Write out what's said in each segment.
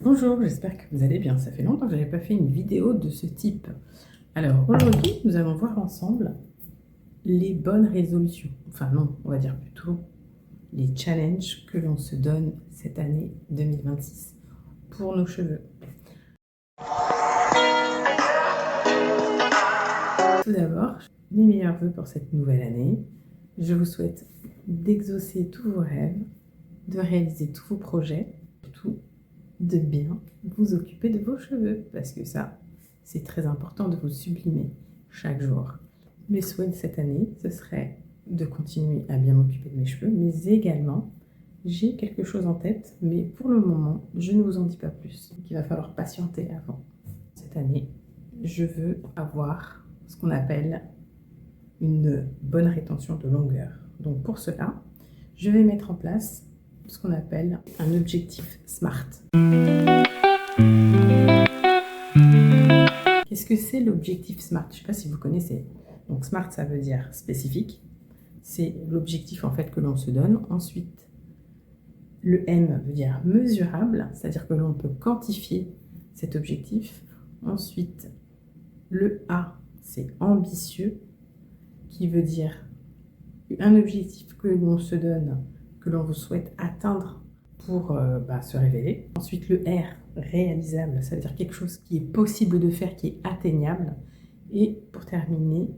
Bonjour, j'espère que vous allez bien. Ça fait longtemps que je n'avais pas fait une vidéo de ce type. Alors aujourd'hui, nous allons voir ensemble les bonnes résolutions. Enfin non, on va dire plutôt les challenges que l'on se donne cette année 2026 pour nos cheveux. Tout d'abord, les meilleurs vœux pour cette nouvelle année. Je vous souhaite d'exaucer tous vos rêves, de réaliser tous vos projets, surtout de bien vous occuper de vos cheveux, parce que ça, c'est très important de vous sublimer chaque jour. Mes souhaits de cette année, ce serait de continuer à bien m'occuper de mes cheveux, mais également, j'ai quelque chose en tête, mais pour le moment, je ne vous en dis pas plus. Donc, il va falloir patienter avant. Cette année, je veux avoir ce qu'on appelle une bonne rétention de longueur. Donc pour cela, je vais mettre en place ce qu'on appelle un objectif SMART. Qu'est-ce que c'est l'objectif SMART? Je ne sais pas si vous connaissez. Donc SMART, ça veut dire spécifique. C'est l'objectif en fait que l'on se donne. Ensuite, le M veut dire mesurable, c'est-à-dire que l'on peut quantifier cet objectif. Ensuite, le A, c'est ambitieux, qui veut dire un objectif que l'on se donne, que l'on vous souhaite atteindre pour se révéler. Ensuite, le R, réalisable, ça veut dire quelque chose qui est possible de faire, qui est atteignable. Et pour terminer,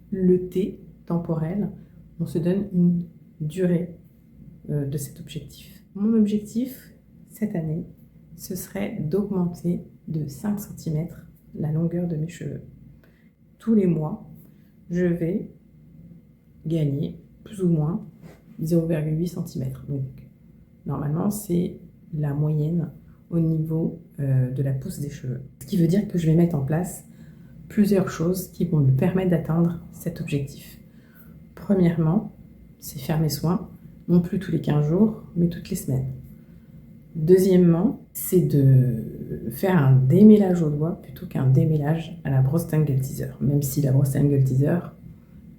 le T, temporel, on se donne une durée de cet objectif. Mon objectif, cette année, ce serait d'augmenter de 5 cm la longueur de mes cheveux. Tous les mois, je vais gagner plus ou moins 0,8 cm. Donc, normalement, c'est la moyenne au niveau de la pousse des cheveux. Ce qui veut dire que je vais mettre en place plusieurs choses qui vont me permettre d'atteindre cet objectif. Premièrement, c'est faire mes soins, non plus tous les 15 jours, mais toutes les semaines. Deuxièmement, c'est de faire un démêlage au doigt plutôt qu'un démêlage à la brosse Tangle Teezer, même si la brosse Tangle Teezer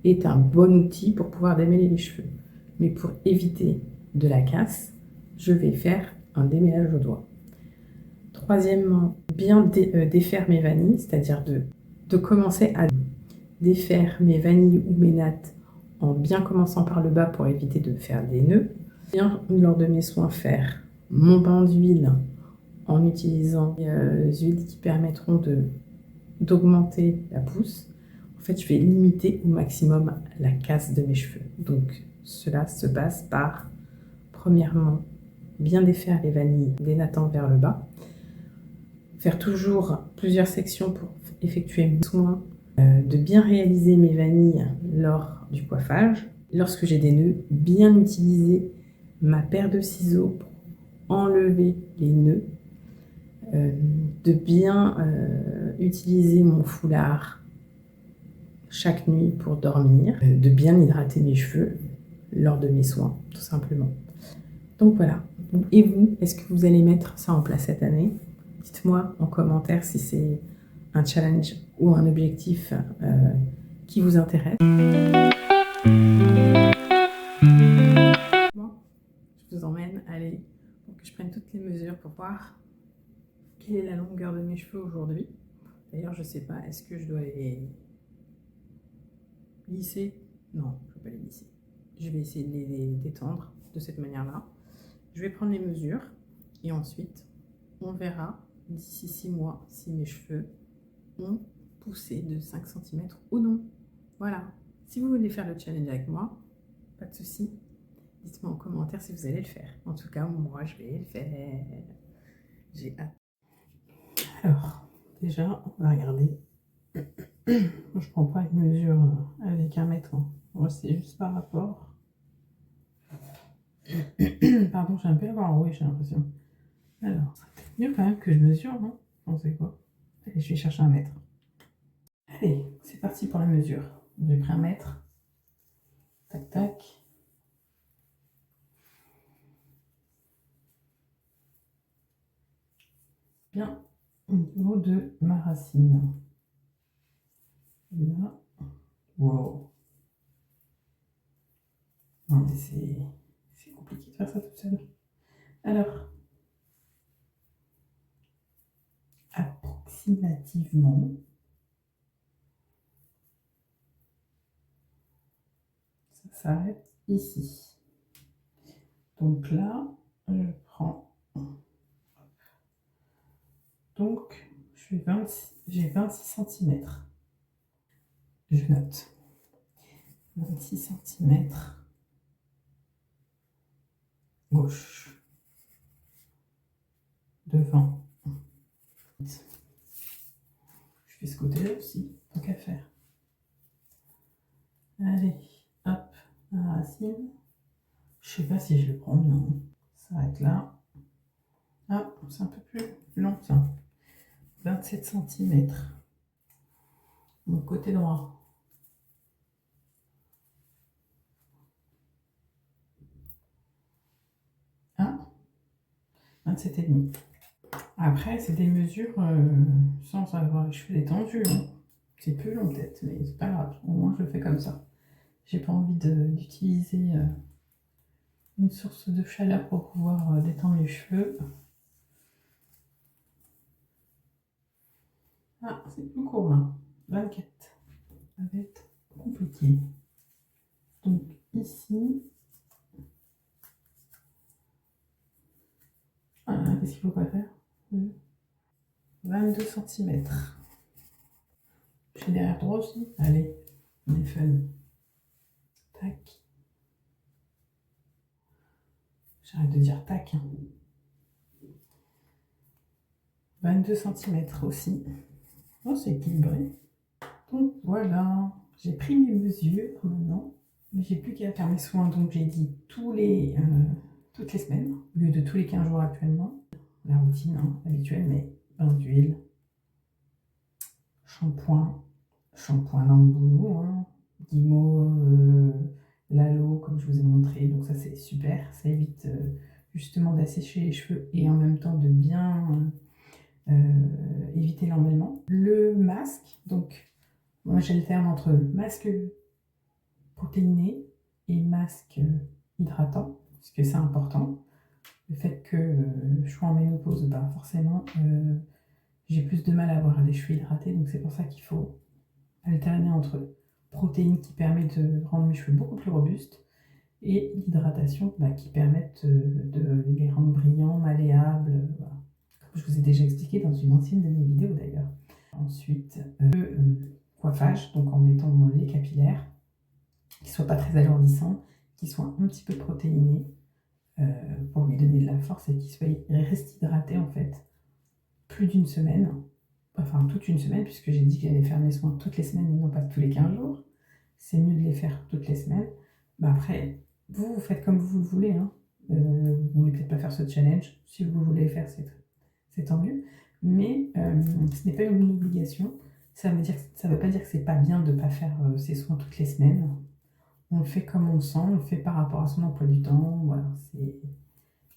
est un bon outil pour pouvoir démêler les cheveux. Mais pour éviter de la casse, je vais faire un démêlage au doigt. Troisièmement, bien défaire mes vanilles, c'est-à-dire de commencer à défaire mes vanilles ou mes nattes en bien commençant par le bas pour éviter de faire des nœuds. Bien, lors de mes soins, faire mon bain d'huile en utilisant des huiles qui permettront d'augmenter la pousse. En fait, je vais limiter au maximum la casse de mes cheveux. Donc, cela se passe par, premièrement, bien défaire les vanilles des nattants vers le bas. Faire toujours plusieurs sections pour effectuer mes soins. De bien réaliser mes vanilles lors du coiffage. Lorsque j'ai des nœuds, bien utiliser ma paire de ciseaux pour enlever les nœuds. De bien utiliser mon foulard chaque nuit pour dormir, de bien hydrater mes cheveux lors de mes soins, tout simplement. Donc voilà. Et vous, est-ce que vous allez mettre ça en place cette année? Dites-moi en commentaire si c'est un challenge ou un objectif qui vous intéresse. Moi, je vous emmène, allez, pour que je prenne toutes les mesures pour voir quelle est la longueur de mes cheveux aujourd'hui. D'ailleurs, je ne sais pas, est-ce que je dois les lisser? Non, je ne vais pas les lisser. Je vais essayer de les détendre de cette manière-là. Je vais prendre les mesures et ensuite, on verra d'ici 6 mois si mes cheveux ont poussé de 5 cm ou non. Voilà. Si vous voulez faire le challenge avec moi, pas de souci. Dites-moi en commentaire si vous allez le faire. En tout cas, moi, je vais le faire. J'ai hâte. Alors, déjà, on va regarder. Je prends pas une mesure avec un mètre. Moi, c'est juste par rapport. Pardon, j'ai un peu la voix enrouée, j'ai l'impression. Alors, ça peut être mieux quand même que je mesure, non? On sait quoi? Allez, je vais chercher un mètre. Allez, c'est parti pour la mesure. J'ai pris un mètre. Tac, tac. Bien au niveau de ma racine. Et là, wow. Non, mais c'est compliqué de faire ça toute seule. Alors, approximativement. Ça s'arrête ici. Donc là, je prends. Donc, j'ai 26 cm. Je note. 26 cm gauche. Devant. Je fais ce côté-là aussi, tant qu'à faire. Allez, hop, la racine. Je sais pas si je le prends bien. Ça va être là. Ah, c'est un peu plus long ça. 27 cm. Mon côté droit. Ah, 27,5. Après, c'est des mesures sans avoir les cheveux détendus. Hein. C'est plus long peut-être, mais c'est pas grave. Au moins, je le fais comme ça. J'ai pas envie d'utiliser une source de chaleur pour pouvoir détendre les cheveux. Ah, c'est plus court là. 24. Ça va être compliqué. Donc ici, qu'est-ce qu'il ne faut pas faire? 22 cm. J'ai derrière droit aussi. Allez, on est fun. Tac. J'arrête de dire tac. 22 cm aussi. Oh, c'est équilibré. Donc voilà, j'ai pris mes mesures maintenant. Mais j'ai plus qu'à faire mes soins. Donc j'ai dit toutes les semaines, au lieu de tous les 15 jours actuellement. La routine habituelle, mais bain d'huile, shampoing Lambounou, Guimau, Lalo, comme je vous ai montré. Donc ça c'est super, ça évite justement d'assécher les cheveux et en même temps de bien éviter l'emmêlement. Le masque, donc moi j'alterne entre masque protéiné et masque hydratant, parce que c'est important. Le fait que je sois en ménopause, bah forcément j'ai plus de mal à avoir des cheveux hydratés, donc c'est pour ça qu'il faut alterner entre protéines qui permettent de rendre mes cheveux beaucoup plus robustes et l'hydratation qui permettent de les rendre brillants, malléables, voilà. Comme je vous ai déjà expliqué dans une ancienne de mes vidéos d'ailleurs. Ensuite, le coiffage, donc en mettant mon lait capillaire, qui soit pas très alourdissant, qui soit un petit peu protéiné pour lui donner de la force et qu'il reste hydraté en fait plus d'une semaine, enfin toute une semaine, puisque j'ai dit que j'allais faire mes soins toutes les semaines et non pas tous les 15 jours. C'est mieux de les faire toutes les semaines. Après, vous faites comme vous le voulez. Vous voulez peut-être pas faire ce challenge. Si vous voulez le faire, c'est tant mieux. Mais ce n'est pas une obligation. Ça veut pas dire que c'est pas bien de ne pas faire ses soins toutes les semaines. On le fait comme on le sent, on le fait par rapport à son emploi du temps. Voilà,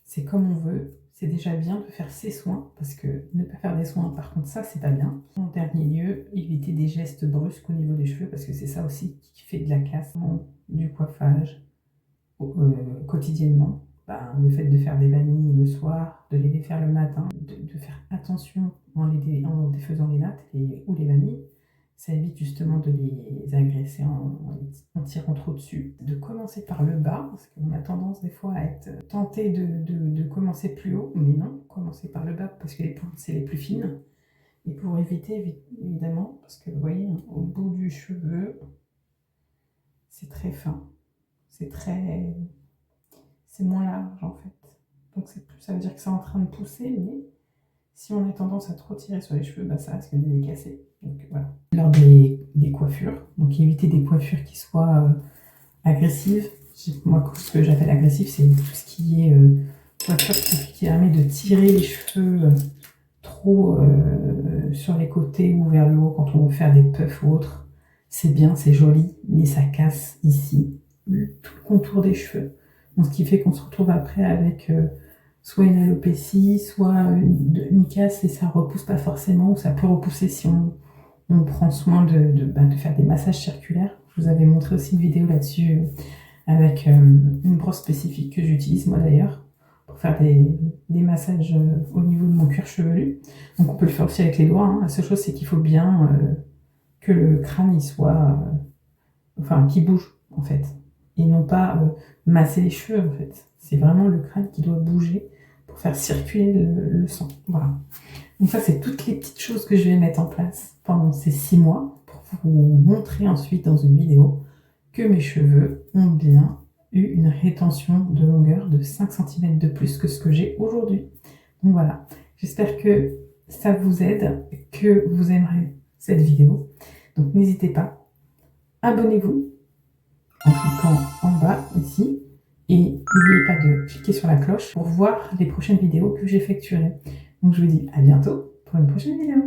c'est comme on veut. C'est déjà bien de faire ses soins, parce que ne pas faire des soins, par contre, ça, c'est pas bien. En dernier lieu, éviter des gestes brusques au niveau des cheveux, parce que c'est ça aussi qui fait de la casse, du coiffage quotidiennement. Le fait de faire des vanilles le soir, de les défaire le matin, de faire attention en défaisant les nattes ou les vanilles, ça évite justement de les agresser en tirant trop dessus. De commencer par le bas, parce qu'on a tendance des fois à être tenté de commencer plus haut, mais non, commencer par le bas parce que les pointes c'est les plus fines. Et pour éviter évidemment, parce que vous voyez, au bout du cheveu, c'est très fin, c'est moins large en fait. Donc ça veut dire que c'est en train de pousser, mais si on a tendance à trop tirer sur les cheveux, ça risque de les casser. Donc voilà. Lors des coiffures, donc éviter des coiffures qui soient agressives. Moi, ce que j'appelle agressif, c'est tout ce qui est coiffure qui permet de tirer les cheveux trop sur les côtés ou vers le haut quand on veut faire des puffs ou autre. C'est bien, c'est joli, mais ça casse ici tout le contour des cheveux. Donc, ce qui fait qu'on se retrouve après avec soit une alopécie, soit une casse et ça repousse pas forcément, ou ça peut repousser si on prend soin de faire des massages circulaires. Je vous avais montré aussi une vidéo là-dessus avec une brosse spécifique que j'utilise moi d'ailleurs pour faire des massages au niveau de mon cuir chevelu. Donc on peut le faire aussi avec les doigts, hein. La seule chose, c'est qu'il faut bien que le crâne il soit, enfin, qu'il bouge en fait, et non pas masser les cheveux en fait. C'est vraiment le crâne qui doit bouger pour faire circuler le sang. Voilà. Donc ça, c'est toutes les petites choses que je vais mettre en place pendant ces 6 mois pour vous montrer ensuite dans une vidéo que mes cheveux ont bien eu une rétention de longueur de 5 cm de plus que ce que j'ai aujourd'hui. Donc voilà, j'espère que ça vous aide, que vous aimerez cette vidéo. Donc n'hésitez pas, abonnez-vous en cliquant en bas ici et n'oubliez pas de cliquer sur la cloche pour voir les prochaines vidéos que j'effectuerai. Donc je vous dis à bientôt pour une prochaine vidéo.